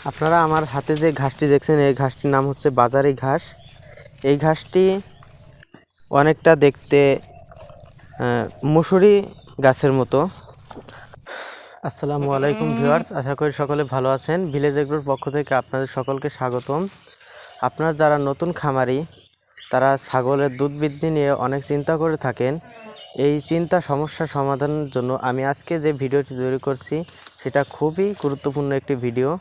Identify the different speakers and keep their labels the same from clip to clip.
Speaker 1: আপনারা আমার হাতে যে ঘাসটি দেখছেন এই ঘাসটির নাম হচ্ছে বাজারি ঘাস। এই ঘাসটি অনেকটা দেখতে মুসুরি গাছের মতো। আসসালামু আলাইকুম ভিউয়ার্স, আশা করি সকলে ভালো আছেন। ভিলেজ এগ্রোর পক্ষ থেকে আপনাদের সকলকে স্বাগতম। আপনারা যারা নতুন খামারি তারা ছাগলের দুধ বৃদ্ধি নিয়ে অনেক চিন্তা করে থাকেন। এই চিন্তা সমস্যা সমাধানের জন্য আমি আজকে যে ভিডিওটি তৈরি করছি সেটা খুবই গুরুত্বপূর্ণ একটি ভিডিও।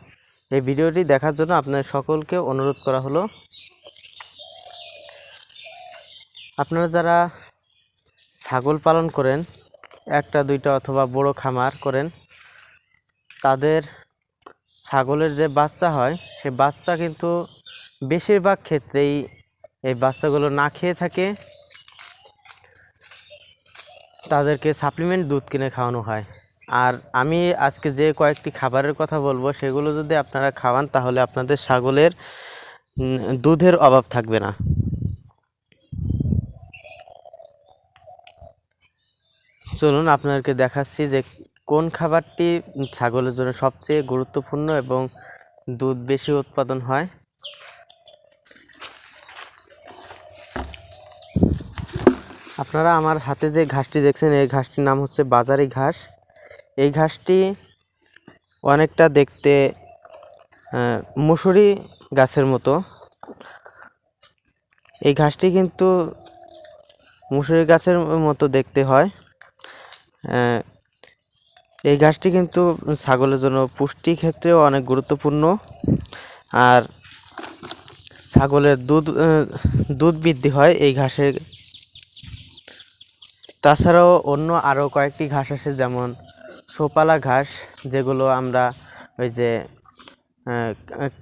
Speaker 1: এই ভিডিওটি দেখার জন্য আপনাদের সকলকে অনুরোধ করা হলো। আপনারা যারা ছাগল পালন করেন, একটা দুইটা অথবা বড় খামার করেন, তাদের ছাগলের যে বাচ্চা হয় সে বাচ্চা কিন্তু বেশিরভাগ ক্ষেত্রেই এই বাচ্চাগুলো না খেয়ে থাকে। তাদেরকে সাপ্লিমেন্ট দুধ কিনে খাওয়ানো হয়। আর আমি আজকে যে কয়েকটি খাবারের কথা বলবো সেগুলো যদি আপনারা খাওয়ান তাহলে আপনাদের ছাগলের দুধের অভাব থাকবে না। চলুন আপনাদেরকে দেখাচ্ছি যে কোন খাবারটি ছাগলের জন্য সবচেয়ে গুরুত্বপূর্ণ এবং দুধ বেশি উৎপাদন হয়। আপনারা আমার হাতে যে ঘাসটি দেখছেন এই ঘাসটির নাম হচ্ছে বাজারি ঘাস। এই ঘাসটি অনেকটা দেখতে মুসুরি গাছের মতো। এই ঘাসটি কিন্তু মুসুরি গাছের মতো দেখতে হয়। এই ঘাসটি কিন্তু ছাগলের জন্য পুষ্টি ক্ষেত্রেও অনেক গুরুত্বপূর্ণ। আর ছাগলের দুধ বৃদ্ধি হয় এই ঘাসের। তাছাড়াও অন্য আরও কয়েকটি ঘাস আছে, যেমন সোপালা ঘাস, যেগুলো আমরা ওই যে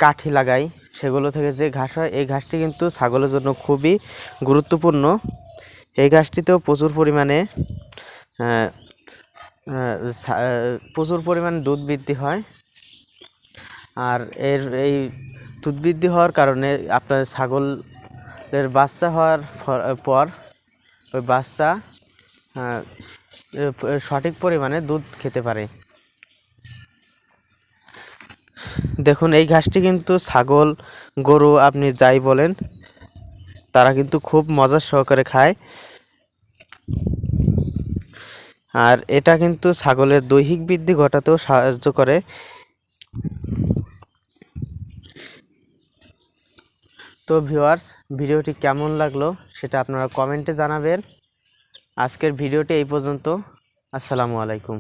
Speaker 1: কাঠি লাগাই সেগুলো থেকে যে ঘাস হয়, এই ঘাসটি কিন্তু ছাগলের জন্য খুবই গুরুত্বপূর্ণ। এই ঘাসটিতেও প্রচুর পরিমাণে দুধ বৃদ্ধি হয়। আর এই দুধ বৃদ্ধি হওয়ার কারণে আপনার ছাগলের বাচ্চা হওয়ার পর ওই বাচ্চা সঠিক পরিমাণে দুধ খেতে পারে। দেখুন, এই ঘাসটি কিন্তু ছাগল, গরু আপনি যাই বলেন তারা কিন্তু খুব মজার সহকারে খায়। আর এটা কিন্তু ছাগলের দৈহিক বৃদ্ধি ঘটাতেও সাহায্য করে। তো ভিউয়ার্স, ভিডিওটি কেমন লাগলো সেটা আপনারা কমেন্টে জানাবেন। আজকের ভিডিওটি এই পর্যন্ত। আসসালামু আলাইকুম।